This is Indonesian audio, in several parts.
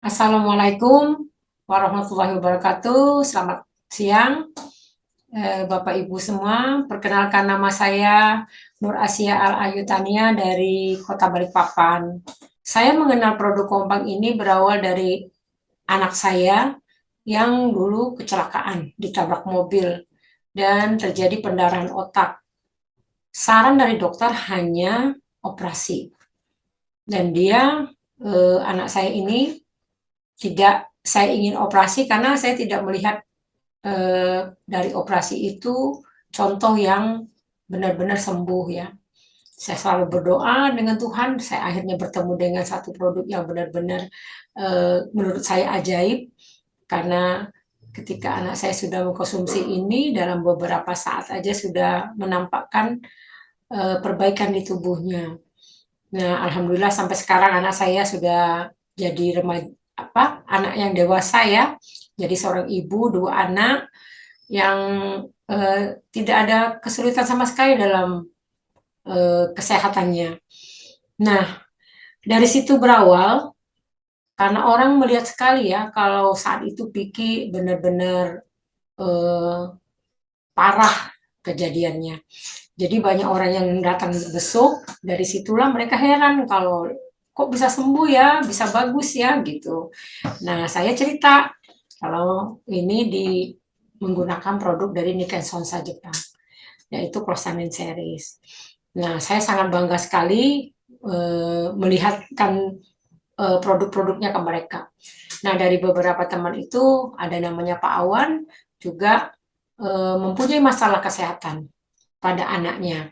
Assalamualaikum warahmatullahi wabarakatuh. Selamat siang, Bapak Ibu semua. Perkenalkan nama saya Nur Asia Al Ayutania dari Kota Balikpapan. Saya mengenal produk Kompang ini berawal dari anak saya yang dulu kecelakaan ditabrak mobil dan terjadi pendarahan otak. Saran dari dokter hanya operasi. Dan anak saya ini tidak saya ingin operasi karena saya tidak melihat dari operasi itu contoh yang benar-benar sembuh ya. Saya selalu berdoa dengan Tuhan, saya akhirnya bertemu dengan satu produk yang benar-benar menurut saya ajaib karena ketika anak saya sudah mengkonsumsi ini dalam beberapa saat aja sudah menampakkan perbaikan di tubuhnya. Nah, alhamdulillah sampai sekarang anak saya sudah jadi remaja anak yang dewasa ya. Jadi seorang ibu, dua anak yang tidak ada kesulitan sama sekali dalam kesehatannya. Nah, dari situ berawal karena orang melihat sekali ya kalau saat itu Piki benar-benar eh, parah kejadiannya. Jadi banyak orang yang datang besok, dari situlah mereka heran kalau kok bisa sembuh ya, bisa bagus ya gitu. Nah, saya cerita kalau ini menggunakan produk dari Nikken Sonsa Jepang, yaitu Closamin Series. Nah, saya sangat bangga sekali melihatkan produk-produknya ke mereka. Nah, dari beberapa teman itu ada namanya Pak Awan juga mempunyai masalah kesehatan pada anaknya.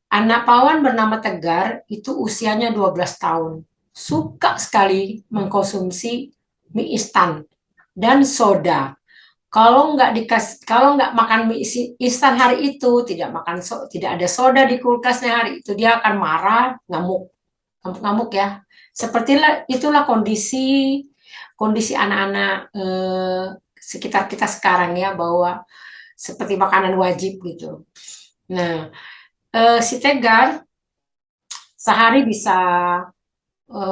Anak Pawan bernama Tegar itu usianya 12 tahun. Suka sekali mengkonsumsi mie instan dan soda. Kalau nggak makan mie instan hari itu, tidak ada soda di kulkasnya hari itu, dia akan marah, ngamuk ya. Itulah kondisi kondisi anak-anak sekitar kita sekarang ya, bahwa seperti makanan wajib gitu. Nah, si Tegar sehari bisa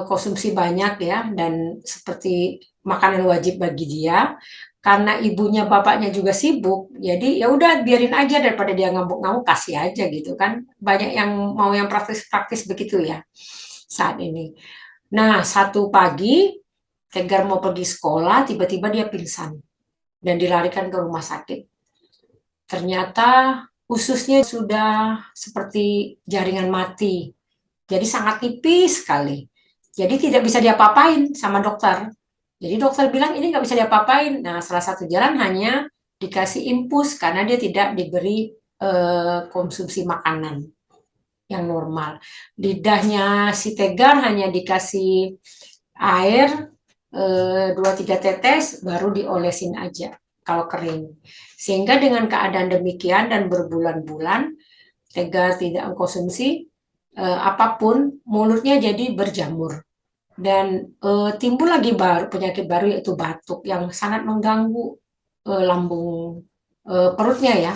konsumsi banyak ya, dan seperti makanan wajib bagi dia karena ibunya bapaknya juga sibuk, jadi ya udah biarin aja daripada dia ngamuk-ngamuk, kasih aja gitu kan. Banyak yang mau yang praktis-praktis begitu ya saat ini. Nah, satu pagi Tegar mau pergi sekolah, tiba-tiba dia pingsan dan dilarikan ke rumah sakit. Ternyata ususnya sudah seperti jaringan mati, jadi sangat tipis sekali. Jadi tidak bisa diapa-apain sama dokter. Jadi dokter bilang ini nggak bisa diapa-apain. Nah, salah satu jalan hanya dikasih infus karena dia tidak diberi konsumsi makanan yang normal. Lidahnya si Tegar hanya dikasih air 2-3 tetes, baru diolesin aja kalau kering. Sehingga dengan keadaan demikian dan berbulan-bulan Tegar tidak mengkonsumsi apapun, mulutnya jadi berjamur dan timbul lagi penyakit baru yaitu batuk yang sangat mengganggu lambung perutnya ya,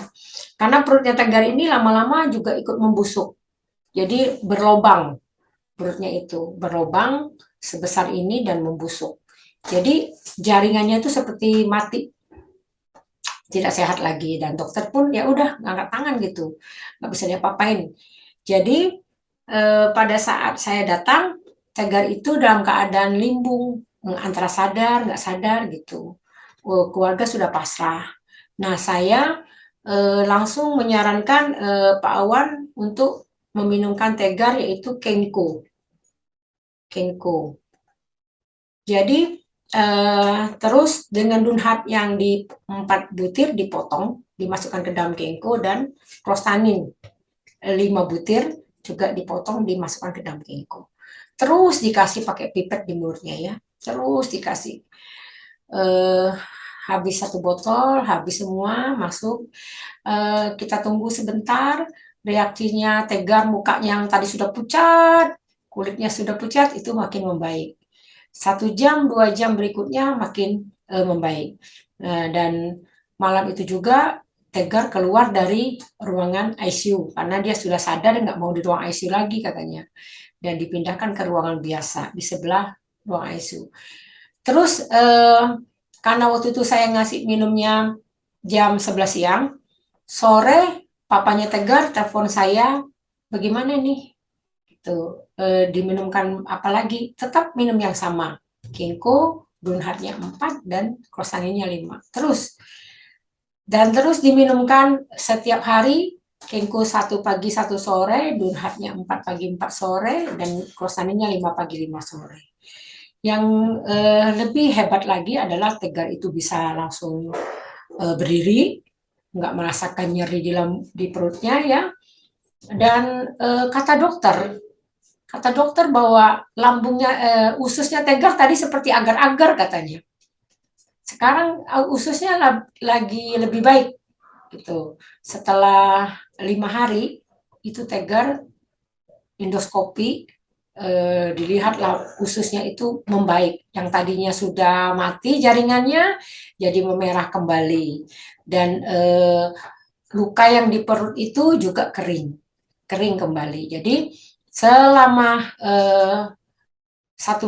karena perutnya Tegar ini lama-lama juga ikut membusuk, jadi berlobang, perutnya itu berlobang sebesar ini dan membusuk, jadi jaringannya itu seperti mati, tidak sehat lagi, dan dokter pun ya udah ngangkat tangan gitu, nggak bisa diapa-apain. Jadi pada saat saya datang, Tegar itu dalam keadaan limbung, antara sadar nggak sadar gitu. Keluarga sudah pasrah. Nah, saya langsung menyarankan Pak Awan untuk meminumkan Tegar, yaitu Kenko. Kenko. Jadi terus dengan Dunhat yang di 4 butir dipotong, dimasukkan ke dalam Kenko, dan Clostanin 5 butir juga dipotong, dimasukkan ke dalam Kenko. Terus dikasih pakai pipet di mulutnya ya. Terus dikasih. Eh, Habis 1 botol, habis semua, masuk. Kita tunggu sebentar, reaksinya Tegar, mukanya yang tadi sudah pucat, kulitnya sudah pucat, itu makin membaik. 1 jam, 2 jam berikutnya makin membaik. Dan malam itu juga Tegar keluar dari ruangan ICU karena dia sudah sadar dan nggak mau di ruang ICU lagi katanya, dan dipindahkan ke ruangan biasa di sebelah ruang ICU. Terus karena waktu itu saya ngasih minumnya jam 11 siang, sore papanya Tegar telepon saya, bagaimana nih? Gitu. Diminumkan apa lagi? Tetap minum yang sama. Ginkgo, Dunhartnya 4 dan Crosaninya 5. Terus diminumkan setiap hari Ginkgo 1 pagi 1 sore, Dunhartnya 4 pagi 4 sore, dan Crosaninya 5 pagi 5 sore. Yang lebih hebat lagi adalah Tegar itu bisa langsung berdiri, nggak merasakan nyeri di perutnya ya. Dan kata dokter bahwa lambungnya, ususnya Tegar tadi seperti agar-agar katanya. Sekarang ususnya lagi lebih baik gitu. Setelah 5 hari itu Tegar endoskopi, dilihatlah ususnya itu membaik. Yang tadinya sudah mati jaringannya jadi memerah kembali, dan luka yang di perut itu juga kering kembali. Jadi selama 1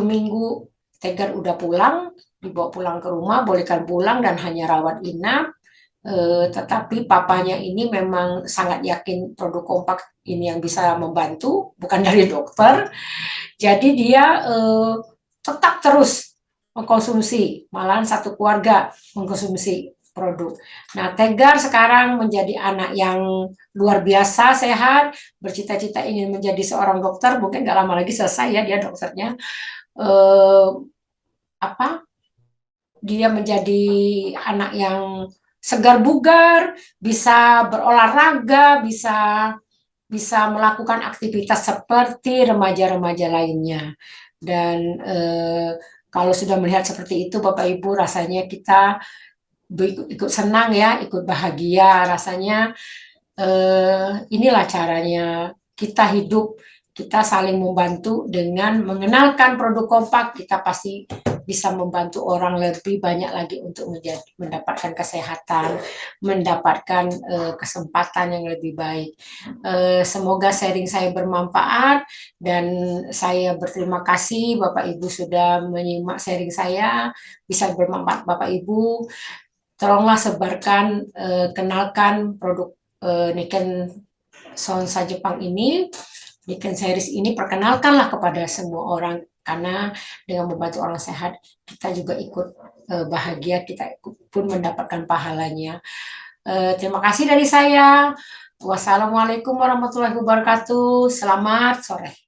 minggu Tegar udah pulang, dibawa pulang ke rumah, bolehkan pulang dan hanya rawat inap. Tetapi papanya ini memang sangat yakin produk kompak ini yang bisa membantu, bukan dari dokter. Jadi dia tetap terus mengkonsumsi, malahan satu keluarga mengkonsumsi produk. Nah, Tegar sekarang menjadi anak yang luar biasa sehat, bercita-cita ingin menjadi seorang dokter, mungkin nggak lama lagi selesai ya dia dokternya. Eh, apa? Dia menjadi anak yang segar bugar, bisa berolahraga, bisa bisa melakukan aktivitas seperti remaja-remaja lainnya. Dan kalau sudah melihat seperti itu, Bapak Ibu, rasanya kita ikut senang ya, ikut bahagia. Rasanya inilah caranya kita hidup, kita saling membantu dengan mengenalkan produk kompak. Kita pasti bisa membantu orang lebih banyak lagi untuk mendapatkan kesehatan, mendapatkan kesempatan yang lebih baik. Semoga sharing saya bermanfaat, dan saya berterima kasih Bapak Ibu sudah menyimak sharing saya. Bisa bermanfaat Bapak Ibu, tolonglah sebarkan, kenalkan produk Niken Sonsa Jepang ini, Niken series ini, perkenalkanlah kepada semua orang, karena dengan membantu orang sehat kita juga ikut bahagia, kita pun mendapatkan pahalanya. Terima kasih dari saya. Wassalamualaikum warahmatullahi wabarakatuh. Selamat sore.